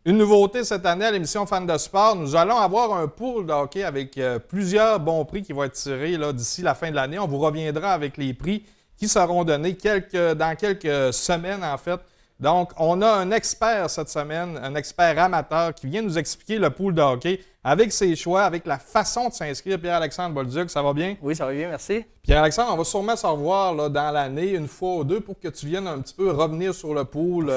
Une nouveauté cette année à l'émission Fans de sport, nous allons avoir un pool de hockey avec plusieurs bons prix qui vont être tirés là, d'ici la fin de l'année. On vous reviendra avec les prix qui seront donnés dans quelques semaines en fait. Donc, on a un expert cette semaine, un expert amateur qui vient nous expliquer le pool de hockey avec ses choix, avec la façon de s'inscrire. Pierre-Alexandre Bolduc, ça va bien? Oui, ça va bien, merci. Pierre-Alexandre, on va sûrement se revoir là, dans l'année, une fois ou deux, pour que tu viennes un petit peu revenir sur le pool,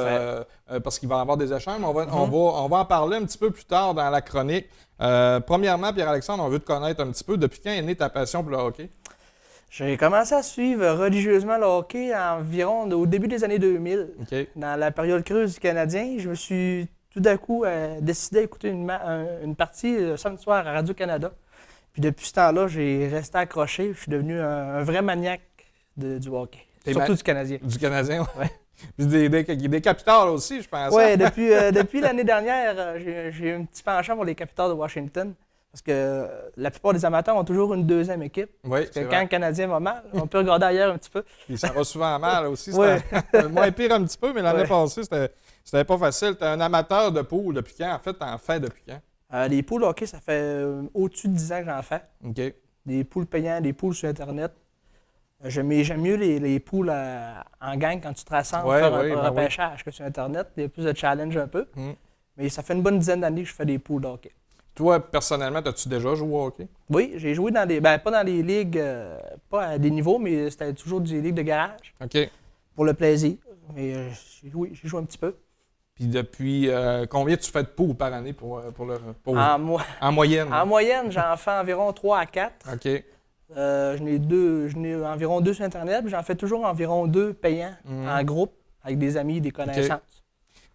parce qu'il va y avoir des échanges. On va en parler un petit peu plus tard dans la chronique. Premièrement, Pierre-Alexandre, on veut te connaître un petit peu. Depuis quand est née ta passion pour le hockey? J'ai commencé à suivre religieusement le hockey environ au début des années 2000. OK. Dans la période creuse du Canadien, je me suis tout d'un coup décidé à écouter une partie le samedi soir à Radio-Canada. Puis depuis ce temps-là, j'ai resté accroché. Je suis devenu un vrai maniaque du hockey. Surtout du Canadien. Du Canadien, oui. Ouais. Puis des Capitals aussi, je pense. Oui, depuis l'année dernière, j'ai eu un petit penchant pour les Capitals de Washington. Parce que la plupart des amateurs ont toujours une deuxième équipe. Oui, parce que quand le Canadien va mal, on peut regarder ailleurs un petit peu. Puis ça va souvent mal aussi. Ouais. C'était moins pire un petit peu, mais l'année passée, c'était pas facile. Tu es un amateur de pool depuis quand? En fait, tu en fais depuis quand? Les poules hockey, ça fait au-dessus de 10 ans que j'en fais. OK. Des poules payantes, des poules sur Internet. J'aime mieux les poules en gang quand tu te rassembles, faire un repêchage que sur Internet. Il y a plus de challenge un peu. Mais ça fait une bonne dizaine d'années que je fais des poules hockey. Toi, personnellement, as-tu déjà joué au hockey? Oui, j'ai joué dans des. Ben, pas dans les ligues, pas à des niveaux, mais c'était toujours des ligues de garage. OK. Pour le plaisir. Mais j'ai joué un petit peu. Puis depuis combien tu fais de poules par année pour en moyenne? En moyenne, j'en fais environ 3 à 4. OK. J'en ai environ 2 sur Internet, puis j'en fais toujours environ 2 payants en groupe, avec des amis, des connaissances. Okay.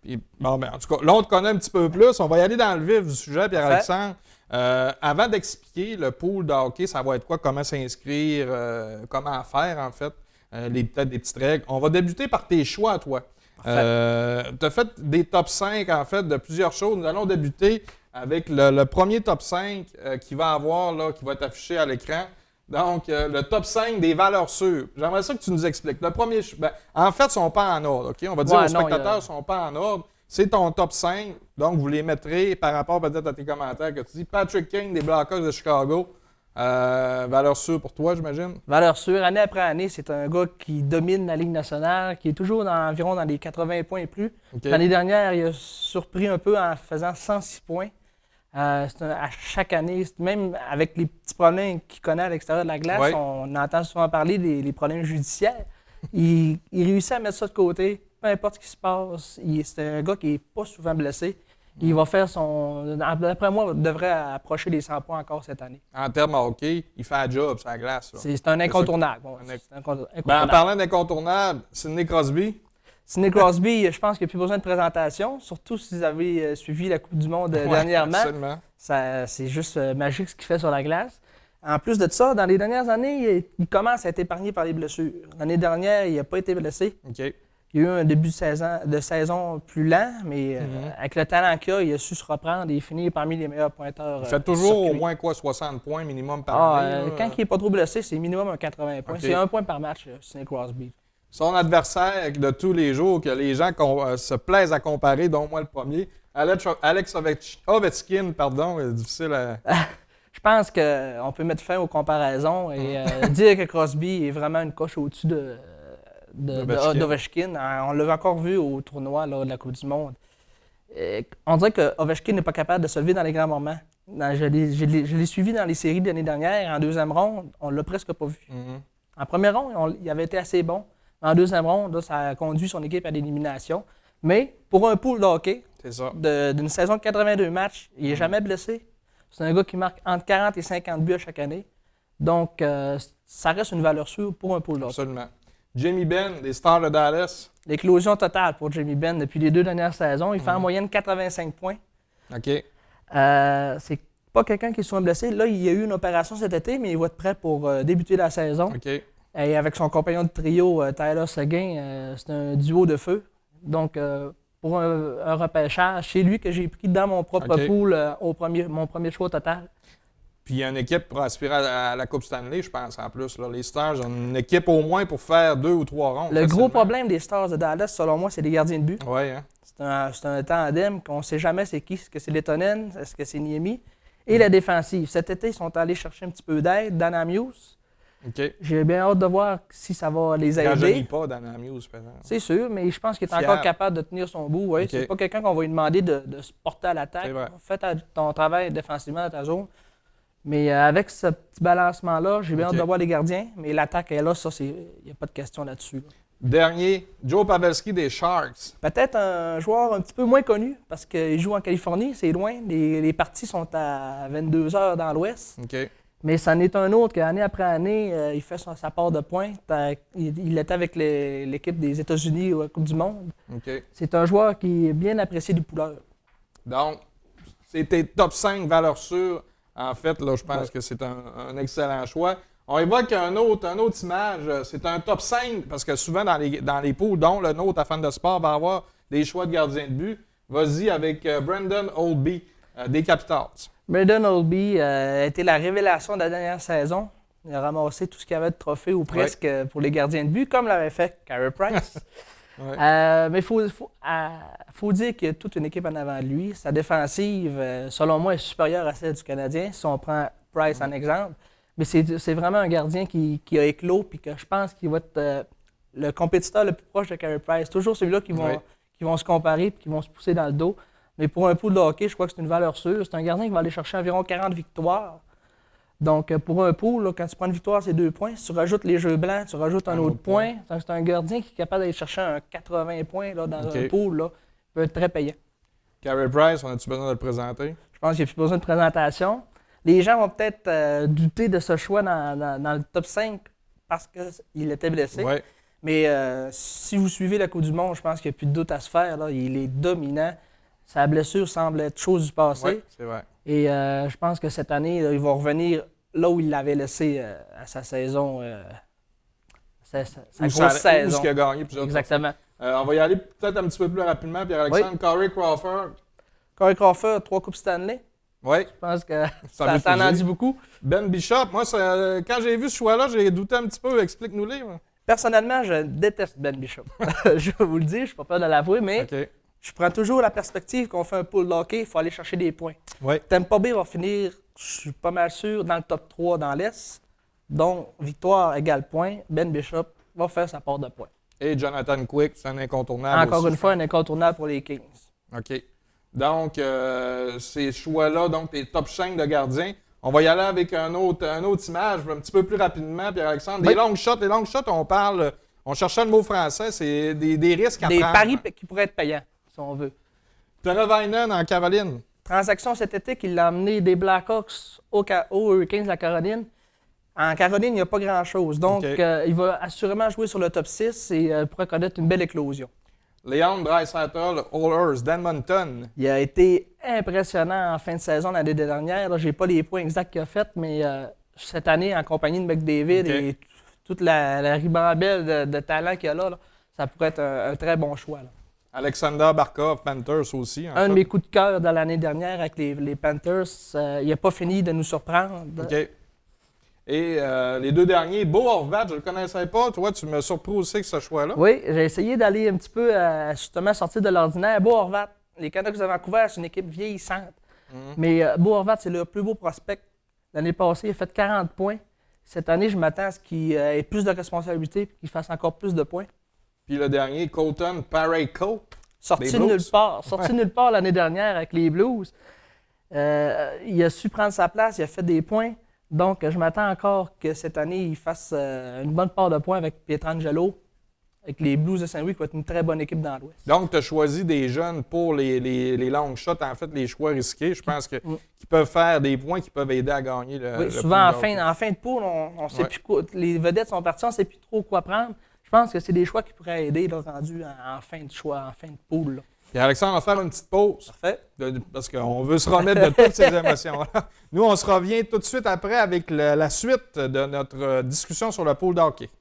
Puis, bon, ben, en tout cas, là, on te connaît un petit peu plus. On va y aller dans le vif du sujet, Pierre-Alexandre. Avant d'expliquer le pool de hockey, ça va être quoi, comment s'inscrire, comment faire, en fait, peut-être des petites règles. On va débuter par tes choix, toi. Tu as fait des top 5, en fait, de plusieurs choses. Nous allons débuter avec le premier top 5 qui va être affiché à l'écran. Donc, le top 5 des valeurs sûres. J'aimerais ça que tu nous expliques. Le premier, en fait, ils ne sont pas en ordre. OK? On va dire aux spectateurs, ils ne sont pas en ordre. C'est ton top 5. Donc, vous les mettrez par rapport peut-être à tes commentaires que tu dis. Patrick Kane des Blackhawks de Chicago. Valeur sûre pour toi, j'imagine? Valeur sûre. Année après année, c'est un gars qui domine la Ligue nationale, qui est toujours environ dans les 80 points et plus. Okay. L'année dernière, il a surpris un peu en faisant 106 points. À chaque année, même avec les petits problèmes qu'il connaît à l'extérieur de la glace, on entend souvent parler des problèmes judiciaires. Il réussit à mettre ça de côté, peu importe ce qui se passe. C'est un gars qui n'est pas souvent blessé. Il va faire d'après moi, il devrait approcher les 100 points encore cette année. En termes hockey, il fait un job sur la glace. C'est un incontournable. En parlant d'incontournable, Sidney Crosby. Sidney Crosby, je pense qu'il n'y a plus besoin de présentation, surtout si vous avez suivi la Coupe du Monde dernièrement. Absolument. C'est juste magique ce qu'il fait sur la glace. En plus de ça, dans les dernières années, il commence à être épargné par les blessures. L'année dernière, il n'a pas été blessé. Okay. Il y a eu un début de saison plus lent, mais avec le talent qu'il a, il a su se reprendre et finir parmi les meilleurs pointeurs. Il fait toujours au moins 60 points minimum par année? Quand il n'est pas trop blessé, c'est minimum un 80 points. Okay. C'est 1 point par match, Sidney Crosby. Son adversaire de tous les jours, que les gens se plaisent à comparer, dont moi le premier, Alex Ovechkin, difficile à... Je pense qu'on peut mettre fin aux comparaisons et dire que Crosby est vraiment une coche au-dessus d'Ovechkin. On l'a encore vu au tournoi de la Coupe du Monde. On dirait que Ovechkin n'est pas capable de se lever dans les grands moments. Je l'ai suivi dans les séries de l'année dernière. En deuxième ronde, on ne l'a presque pas vu. En première ronde, il avait été assez bon. En deuxième ronde, là, ça a conduit son équipe à l'élimination. Mais pour un pool de hockey, d'une saison de 82 matchs, il n'est jamais blessé. C'est un gars qui marque entre 40 et 50 buts à chaque année. Donc, ça reste une valeur sûre pour un pool de hockey. Absolument. Jamie Benn, des Stars de Dallas. L'éclosion totale pour Jamie Benn depuis les 2 dernières saisons. Il fait en moyenne 85 points. OK. C'est pas quelqu'un qui est souvent blessé. Là, il y a eu une opération cet été, mais il va être prêt pour débuter la saison. OK. Et avec son compagnon de trio, Tyler Seguin, c'est un duo de feu. Donc, pour un repêchage, c'est lui que j'ai pris dans mon propre pool mon premier choix total. Puis il y a une équipe pour aspirer à la Coupe Stanley, je pense, en plus. Là. Les Stars ont une équipe au moins pour faire 2 ou 3 rondes. Le gros problème des Stars de Dallas, selon moi, c'est les gardiens de but. Oui, hein? C'est un tandem qu'on ne sait jamais c'est qui. Est-ce que c'est Lettonen? Est-ce que c'est Niemi? Et la défensive. Cet été, ils sont allés chercher un petit peu d'aide. Dan Amius. OK. J'ai bien hâte de voir si ça va les aider. Il ne rajeunit pas Dan Amius, par exemple. C'est sûr, mais je pense qu'il est encore capable de tenir son bout. Ouais. Okay. C'est pas quelqu'un qu'on va lui demander de se porter à l'attaque. Fais ton travail défensivement dans ta zone. Mais avec ce petit balancement-là, j'ai bien hâte de voir les gardiens. Mais l'attaque est là, ça, il n'y a pas de question là-dessus. Dernier, Joe Pavelski des Sharks. Peut-être un joueur un petit peu moins connu parce qu'il joue en Californie, c'est loin. Les parties sont à 22 heures dans l'Ouest. Okay. Mais c'en est un autre qu'année après année, il fait sa part de points. Il était avec l'équipe des États-Unis à la Coupe du Monde. Okay. C'est un joueur qui est bien apprécié du pouleur. Donc, c'était top 5 valeurs sûres. En fait, là, je pense que c'est un excellent choix. On évoque une autre image. C'est un top 5 parce que souvent dans les poules, dont le nôtre à Fan de sport va avoir des choix de gardiens de but. Vas-y avec Brendan Oldby des Capitals. Brendan Oldby a été la révélation de la dernière saison. Il a ramassé tout ce qu'il y avait de trophées ou presque pour les gardiens de but, comme l'avait fait Carey Price. Mais il faut dire qu'il y a toute une équipe en avant de lui. Sa défensive, selon moi, est supérieure à celle du Canadien, si on prend Price en exemple. Mais c'est vraiment un gardien qui a éclos et que je pense qu'il va être le compétiteur le plus proche de Carey Price. Toujours celui-là qui vont se comparer et qui vont se pousser dans le dos. Mais pour un pool de hockey, je crois que c'est une valeur sûre. C'est un gardien qui va aller chercher environ 40 victoires. Donc, pour un pool, là, quand tu prends une victoire, c'est 2 points. Si tu rajoutes les jeux blancs, tu rajoutes un autre point. C'est un gardien qui est capable d'aller chercher un 80 points là, dans un pool. Là. Il peut être très payant. Carey Price, on a-tu besoin de le présenter? Je pense qu'il n'y a plus besoin de présentation. Les gens vont peut-être douter de ce choix dans le top 5 parce qu'il était blessé. Ouais. Mais si vous suivez la Coupe du Monde, je pense qu'il n'y a plus de doute à se faire. Là. Il est dominant. Sa blessure semble être chose du passé. Oui, c'est vrai. Et je pense que cette année, là, il va revenir là où il l'avait laissé à sa saison. Sa grosse saison. Où il a gagné plusieurs Exactement. On va y aller peut-être un petit peu plus rapidement. Pierre-Alexandre, Corey Crawford. Corey Crawford, 3 Coupes Stanley. Oui. Je pense que ça en dit beaucoup. Ben Bishop, moi, quand j'ai vu ce choix-là, j'ai douté un petit peu. Explique-nous-les. Personnellement, je déteste Ben Bishop. Je vais vous le dire, je suis pas peur de l'avouer, mais je prends toujours la perspective qu'on fait un pool de hockey, il faut aller chercher des points. Ouais. Tampa Bay va finir, je suis pas mal sûr, dans le top 3 dans l'Est. Donc, victoire égale point. Ben Bishop va faire sa part de points. Et Jonathan Quick, c'est un incontournable. Encore une fois, un incontournable pour les Kings. OK. Donc, ces choix-là, donc tes top 5 de gardiens. On va y aller avec une autre image, un petit peu plus rapidement, Pierre-Alexandre. Des long shots. Les long shots, on cherchait le mot français, c'est des risques à prendre. Des paris qui pourraient être payants, si on veut. Teravainen en Caroline. Transaction cet été qui l'a amené des Blackhawks aux Hurricanes de la Caroline. En Caroline, il n'y a pas grand-chose. Donc, il va assurément jouer sur le top 6 et pourrait connaître une belle éclosion. Leon Draisaitl, Oilers, d'Edmonton. Il a été impressionnant en fin de saison l'année dernière. Je n'ai pas les points exacts qu'il a fait, mais cette année, en compagnie de McDavid et toute la ribambelle de talent qu'il y a là, ça pourrait être un très bon choix. Là. Alexander Barkov, Panthers aussi. Un de mes coups de cœur de l'année dernière avec les Panthers. Il n'a pas fini de nous surprendre. OK. Et les 2 derniers, Bo Horvat, je ne le connaissais pas. Toi, tu me surpris aussi avec ce choix-là. Oui, j'ai essayé d'aller un petit peu justement sortir de l'ordinaire. Bo Horvat, les Canucks de Vancouver, c'est une équipe vieillissante. Mais Bo Horvat, c'est le plus beau prospect. L'année passée, il a fait 40 points. Cette année, je m'attends à ce qu'il ait plus de responsabilités et qu'il fasse encore plus de points. Puis le dernier, Colton Parayko. Sorti de nulle part. Sorti nulle part l'annie dernière avec les Blues. Il a su prendre sa place, il a fait des points. Donc, je m'attends encore que cette année, il fasse une bonne part de points avec Pietrangelo, avec les Blues de Saint-Louis, qui va être une très bonne équipe dans l'Ouest. Donc, tu as choisi des jeunes pour les long shots, en fait, les choix risqués. Je pense qu'ils peuvent faire des points qui peuvent aider à gagner le souvent, en fin de poule, on sait plus quoi. Les vedettes sont parties, on ne sait plus trop quoi prendre. Je pense que c'est des choix qui pourraient aider, là, rendus en fin de choix, en fin de poule. Et Alexandre, on va faire une petite pause. Parfait. Parce qu'on veut se remettre de toutes ces émotions-là. Nous, on se revient tout de suite après avec la suite de notre discussion sur le pool d'hockey.